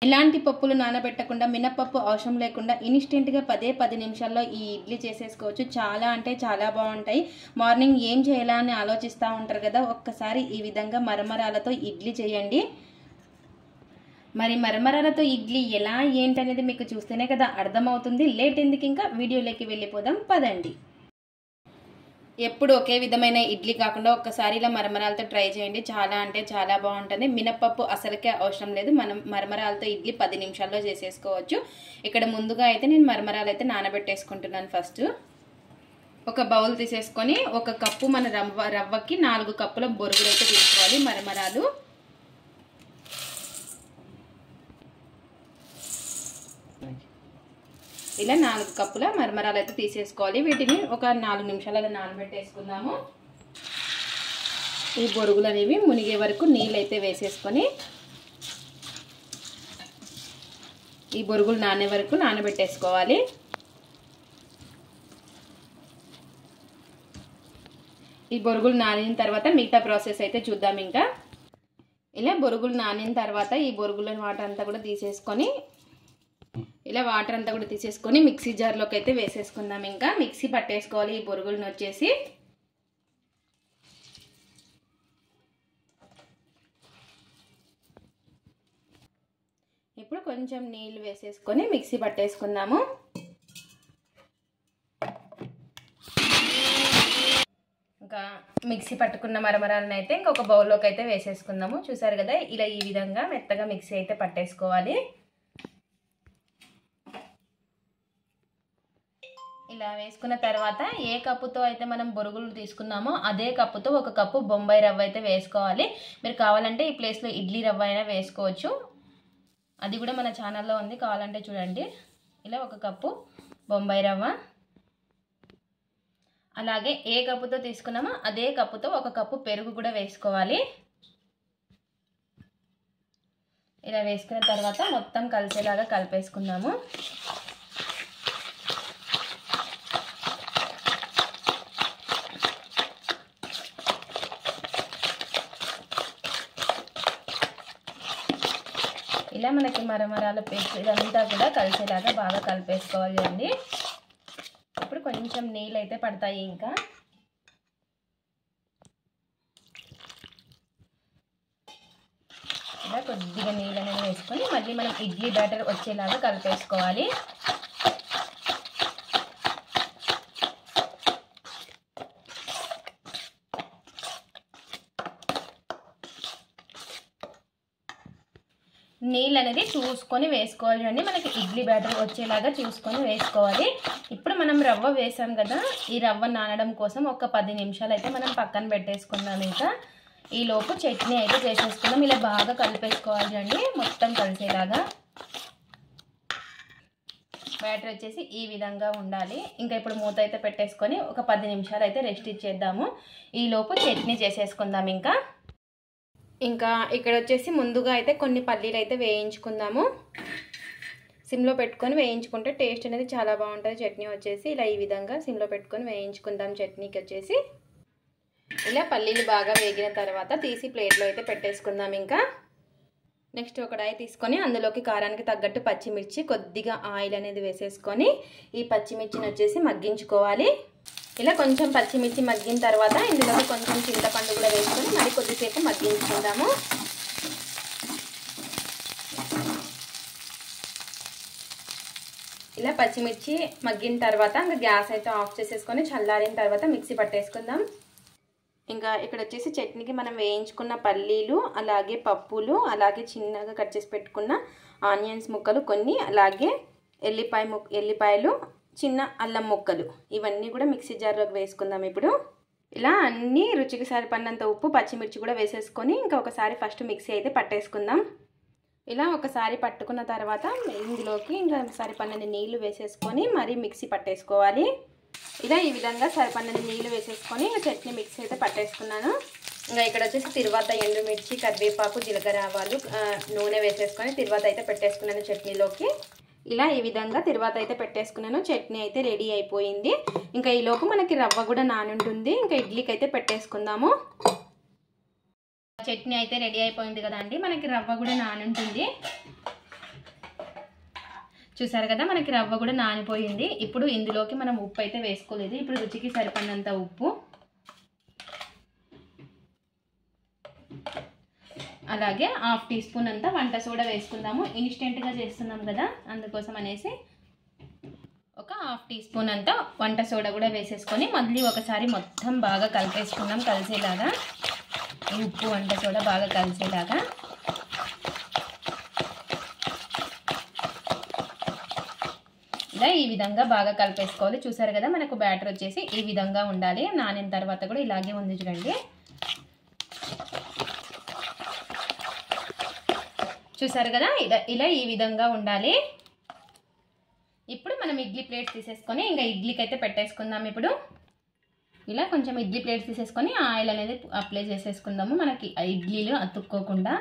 ఎలాంటి పప్పులు నానబెట్టకుండా మినపప్పు అవసరం లేకుండా ఇన్స్టెంట్గా 10 నిమిషాల్లో ఈ ఇడ్లీ చేసేసుకోవచ్చు. చాలా అంటే చాలా బాగుంటాయి. మార్నింగ్ ఏం చేయాలా అని ఆలోచిస్తూ ఉంటారు కదా, ఒక్కసారి ఈ విధంగా మరమరాలతో ఇడ్లీ చేయండి. మరి మరమరాలతో ఇడ్లీ ఎలా ఏంటనేది మీకు చూస్తేనే కదా అర్థమవుతుంది. లేట్ ఎందుకు, ఇంకా వీడియోలోకి వెళ్ళిపోదాం పదండి. ఎప్పుడు ఒకే విధమైన ఇడ్లీ కాకుండా ఒక్కసారి ఇలా మరమరాలతో ట్రై చేయండి. చాలా అంటే చాలా బాగుంటుంది. మినపప్పు అసలుకే అవసరం లేదు. మనం మరమరాలతో ఇడ్లీ 10 నిమిషాల్లో చేసేసుకోవచ్చు. ఇక్కడ ముందుగా అయితే నేను మరమరాలు అయితే నానబెట్టేసుకుంటున్నాను. ఫస్ట్ ఒక బౌల్ తీసేసుకొని 1 కప్పు మన రవ్వకి 4 కప్పుల బొరుగులు అయితే తీసుకోవాలి. మరమరాలు ఇలా 4 కప్పుల మరమరాలు అయితే తీసేసుకోవాలి. వీటిని ఒక 4 నిమిషాలు నానబెట్టేసుకుందాము. ఈ బొరుగులు అనేవి మునిగే వరకు నీళ్ళు అయితే వేసేసుకొని ఈ బొరుగులు నానే వరకు నానబెట్టేసుకోవాలి. ఈ బొరుగులు నానిన తర్వాత మిగతా ప్రాసెస్ అయితే చూద్దాం. ఇంకా ఇలా బొరుగులు నానిన తర్వాత ఈ బొరుగుల వాటర్ అంతా కూడా తీసేసుకొని ఇలా వాటర్ అంతా కూడా తీసేసుకొని మిక్సీ జార్లోకి అయితే వేసేసుకుందాం. ఇంకా మిక్సీ పట్టేసుకోవాలి ఈ బొరుగులను వచ్చేసి. ఇప్పుడు కొంచెం నీళ్ళు వేసేసుకొని మిక్సీ పట్టేసుకుందాము. ఇంకా మిక్సీ పట్టుకున్న మరమరాలను అయితే ఇంకొక బౌల్లోకి అయితే వేసేసుకుందాము. చూసారు కదా, ఇలా ఈ విధంగా మెత్తగా మిక్సీ అయితే పట్టేసుకోవాలి. ఇలా వేసుకున్న తర్వాత ఏ కప్పుతో అయితే మనం బొరుగులు తీసుకున్నామో అదే కప్పుతో 1 కప్పు బొంబాయి రవ్వ అయితే వేసుకోవాలి. మీరు కావాలంటే ఈ ప్లేస్లో ఇడ్లీ రవ్వ అయినా వేసుకోవచ్చు. అది కూడా మన ఛానల్లో ఉంది, కావాలంటే చూడండి. ఇలా 1 కప్పు బొంబాయి రవ్వ, అలాగే ఏ కప్పుతో తీసుకున్నామో అదే కప్పుతో 1 కప్పు పెరుగు కూడా వేసుకోవాలి. ఇలా వేసుకున్న తర్వాత మొత్తం కలిసేలాగా కలిపేసుకుందాము. ఇలా మనకి మరమరాల పేస్ట్ ఇదంతా కూడా కలిసేలాగా బాగా కలిపేసుకోవాలి అండి. ఇప్పుడు కొంచెం నీళ్ళు అయితే పడతాయి. ఇంకా ఇలా కొద్దిగా నీళ్ళు అనేది వేసుకొని మళ్ళీ మనం ఇడ్లీ బ్యాటర్ వచ్చేలాగా కలిపేసుకోవాలి. నీళ్ళు అనేది చూసుకొని వేసుకోవాలి అండి. మనకి ఇడ్లీ బ్యాటర్ వచ్చేలాగా చూసుకొని వేసుకోవాలి. ఇప్పుడు మనం రవ్వ వేసాం కదా, ఈ రవ్వ నానడం కోసం ఒక 10 నిమిషాలు అయితే మనం పక్కన పెట్టేసుకుందాం. ఇంకా ఈ లోపు చట్నీ అయితే చేసేసుకుందాం. ఇలా బాగా కలిపేసుకోవాలి అండి, మొత్తం కలిసేలాగా. బ్యాటర్ వచ్చేసి ఈ విధంగా ఉండాలి. ఇంకా ఇప్పుడు మూత అయితే పెట్టేసుకొని ఒక 10 నిమిషాలు అయితే రెస్ట్ ఇచ్చేద్దాము. ఈ లోపు చట్నీ చేసేసుకుందాం. ఇంకా ఇక్కడ వచ్చేసి ముందుగా అయితే కొన్ని పల్లీలు అయితే వేయించుకుందాము. సిమ్లో పెట్టుకొని వేయించుకుంటే టేస్ట్ అనేది చాలా బాగుంటుంది. చట్నీ వచ్చేసి ఇలా ఈ విధంగా సిమ్లో పెట్టుకొని వేయించుకుందాం. చట్నీకి వచ్చేసి ఇలా పల్లీలు బాగా వేగిన తర్వాత తీసి ప్లేట్లో అయితే పెట్టేసుకుందాం. ఇంకా నెక్స్ట్ ఒక కడాయి తీసుకొని అందులోకి కారానికి తగ్గట్టు పచ్చిమిర్చి, కొద్దిగా ఆయిల్ అనేది వేసేసుకొని ఈ పచ్చిమిర్చిని వచ్చేసి మగ్గించుకోవాలి. ఇలా కొంచెం పచ్చిమిర్చి మగ్గిన తర్వాత ఇందులోకి కొంచెం చింతపండు కూడా వేసుకొని మరి కొద్దిసేపు మగ్గించుకుందాము. ఇలా పచ్చిమిర్చి మగ్గిన తర్వాత ఇంకా గ్యాస్ అయితే ఆఫ్ చేసేసుకొని చల్లారిన తర్వాత మిక్సీ పట్టేసుకుందాం. ఇంకా ఇక్కడ వచ్చేసి చట్నీకి మనం వేయించుకున్న పల్లీలు, అలాగే పప్పులు, అలాగే చిన్నగా కట్ చేసి పెట్టుకున్న ఆనియన్స్ ముక్కలు కొన్ని, అలాగే ఎల్లిపాయలు, చిన్న అల్లం ముక్కలు, ఇవన్నీ కూడా మిక్సీ జార్లోకి వేసుకుందాం. ఇప్పుడు ఇలా అన్ని రుచికి సరిపడినంత ఉప్పు, పచ్చిమిర్చి కూడా వేసేసుకొని ఇంకా ఒకసారి ఫస్ట్ మిక్సీ అయితే పట్టేసుకుందాం. ఇలా ఒకసారి పట్టుకున్న తర్వాత ఇందులోకి ఇంకా సరిపడినన్ని నీళ్లు వేసేసుకొని మరి మిక్సీ పట్టేసుకోవాలి. ఇలా ఈ విధంగా సరిపడినన్ని నీళ్లు వేసేసుకొని ఇంకా చట్నీ మిక్సీ అయితే పట్టేసుకున్నాను. ఇంకా ఇక్కడ వచ్చేసి తిరువాత ఎండుమిర్చి, కరివేపాకు, జీలకర్ర, ఆవాలు, నూనె వేసేసుకొని తిరువాత అయితే పెట్టేసుకున్నాను చట్నీలోకి. ఇలా ఈ విధంగా తిరువాత అయితే పెట్టేసుకున్నాను. చట్నీ అయితే రెడీ అయిపోయింది. ఇంకా ఈలోపు మనకి రవ్వ కూడా నానుంటుంది. ఇంకా ఇడ్లీకి అయితే పెట్టేసుకుందాము. చట్నీ అయితే రెడీ అయిపోయింది కదండి, మనకి రవ్వ కూడా నానుంటుంది. చూసారు కదా మనకి రవ్వ కూడా నానిపోయింది. ఇప్పుడు ఇందులోకి మనం ఉప్పు అయితే వేసుకోలేదు. ఇప్పుడు రుచికి సరిపడినంత ఉప్పు, అలాగే 1/2 టీ స్పూన్ అంతా వంట సోడా వేసుకుందాము. ఇన్స్టెంట్గా చేస్తున్నాం కదా, అందుకోసం అనేసి ఒక 1/2 టీ స్పూన్ అంతా వంట సోడా కూడా వేసేసుకొని మళ్ళీ ఒకసారి మొత్తం బాగా కలిపేసుకుందాం, కలిసేలాగా. ఉప్పు వంట సోడా బాగా కలిసేలాగా. ఇలా ఈ విధంగా బాగా కలిపేసుకోవాలి. చూసారు కదా మనకు బ్యాటర్ వచ్చేసి ఈ విధంగా ఉండాలి. నానిన తర్వాత కూడా ఇలాగే ఉంది చూడండి. చూసారు కదా ఇలా ఈ విధంగా ఉండాలి. ఇప్పుడు మనం ఇడ్లీ ప్లేట్స్ తీసేసుకొని ఇంకా ఇడ్లీకి అయితే పెట్టేసుకుందాం. ఇప్పుడు ఇలా కొంచెం ఇడ్లీ ప్లేట్స్ తీసేసుకొని ఆయిల్ అనేది అప్లై చేసేసుకుందాము, మనకి ఇడ్లీలు అతుక్కోకుండా.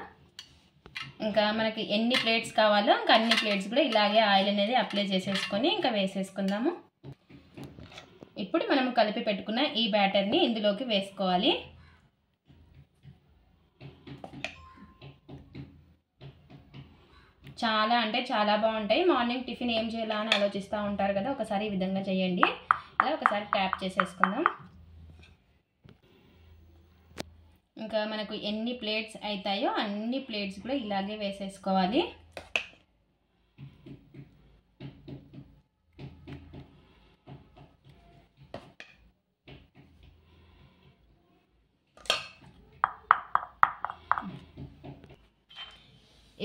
ఇంకా మనకి ఎన్ని ప్లేట్స్ కావాలో ఇంకా అన్ని ప్లేట్స్ కూడా ఇలాగే ఆయిల్ అనేది అప్లై చేసేసుకొని ఇంకా వేసేసుకుందాము. ఇప్పుడు మనము కలిపి పెట్టుకున్న ఈ బ్యాటర్ని ఇందులోకి వేసుకోవాలి. చాలా అంటే చాలా బాగుంటాయి. మార్నింగ్ టిఫిన్ ఏం చేయాలా అని ఆలోచిస్తూ ఉంటారు కదా, ఒకసారి ఈ విధంగా చేయండి. ఇలా ఒకసారి ట్యాప్ చేసేసుకుందాం. ఇంకా మనకు ఎన్ని ప్లేట్స్ అవుతాయో అన్ని ప్లేట్స్ కూడా ఇలాగే వేసేసుకోవాలి.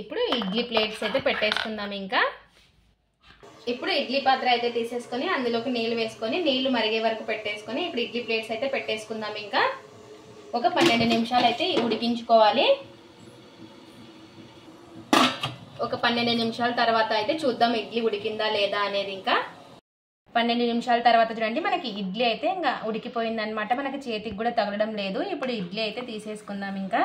ఇప్పుడు ఇడ్లీ ప్లేట్స్ అయితే పెట్టేసుకుందాం. ఇంకా ఇప్పుడు ఇడ్లీ పాత్ర అయితే తీసేసుకొని అందులోకి నీళ్ళు వేసుకొని నీళ్లు మరిగే వరకు పెట్టేసుకొని ఇప్పుడు ఇడ్లీ ప్లేట్స్ అయితే పెట్టేసుకుందాం. ఇంకా ఒక 12 నిమిషాలు అయితే ఉడికించుకోవాలి. ఒక 12 నిమిషాల తర్వాత అయితే చూద్దాం ఇడ్లీ ఉడికిందా లేదా అనేది. ఇంకా 12 నిమిషాల తర్వాత చూడండి మనకి ఇడ్లీ అయితే ఇంకా ఉడికిపోయిందనమాట. మనకి చేతికి కూడా తగలడం లేదు. ఇప్పుడు ఇడ్లీ అయితే తీసేసుకుందాం. ఇంకా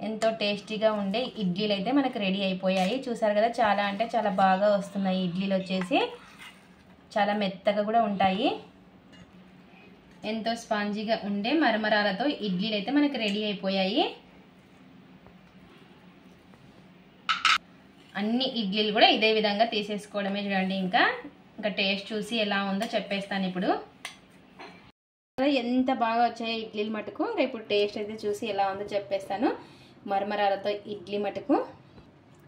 ఎంతో టేస్టీగా ఉండే ఇడ్లీలు అయితే మనకు రెడీ అయిపోయాయి. చూసారు కదా చాలా అంటే చాలా బాగా వస్తున్నాయి ఇడ్లీలు వచ్చేసి. చాలా మెత్తగా కూడా ఉంటాయి. ఎంతో స్పాంజీగా ఉండే మరమరాలతో ఇడ్లీలు అయితే మనకు రెడీ అయిపోయాయి. అన్ని ఇడ్లీలు కూడా ఇదే విధంగా తీసేసుకోవడమే చూడండి. ఇంకా టేస్ట్ చూసి ఎలా ఉందో చెప్పేస్తాను ఇప్పుడు. ఎంత బాగా వచ్చాయి ఇడ్లీలు మటుకు. ఇంకా ఇప్పుడు టేస్ట్ అయితే చూసి ఎలా ఉందో చెప్పేస్తాను. మరమరాలతో ఇడ్లీ మటుకు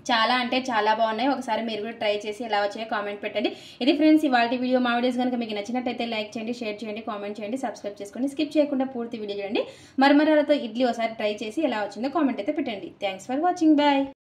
చాలా అంటే చాలా బాగున్నాయి. ఒకసారి మీరు కూడా ట్రై చేసి ఎలా వచ్చాయో కామెంట్ పెట్టండి. ఇది ఫ్రెండ్స్ ఇవాళ వీడియో. మా వీడియోస్ కనుక మీకు నచ్చినట్టయితే లైక్ చేయండి, షేర్ చేయండి, కామెంట్ చేయండి, సబ్స్క్రైబ్ చేసుకోండి. స్కిప్ చేయకుండా పూర్తి వీడియో చూడండి. మరమరాలతో ఇడ్లీ ఒకసారి ట్రై చేసి ఎలా వచ్చిందో కామెంట్ అయితే పెట్టండి. Thanks for watching. బాయ్.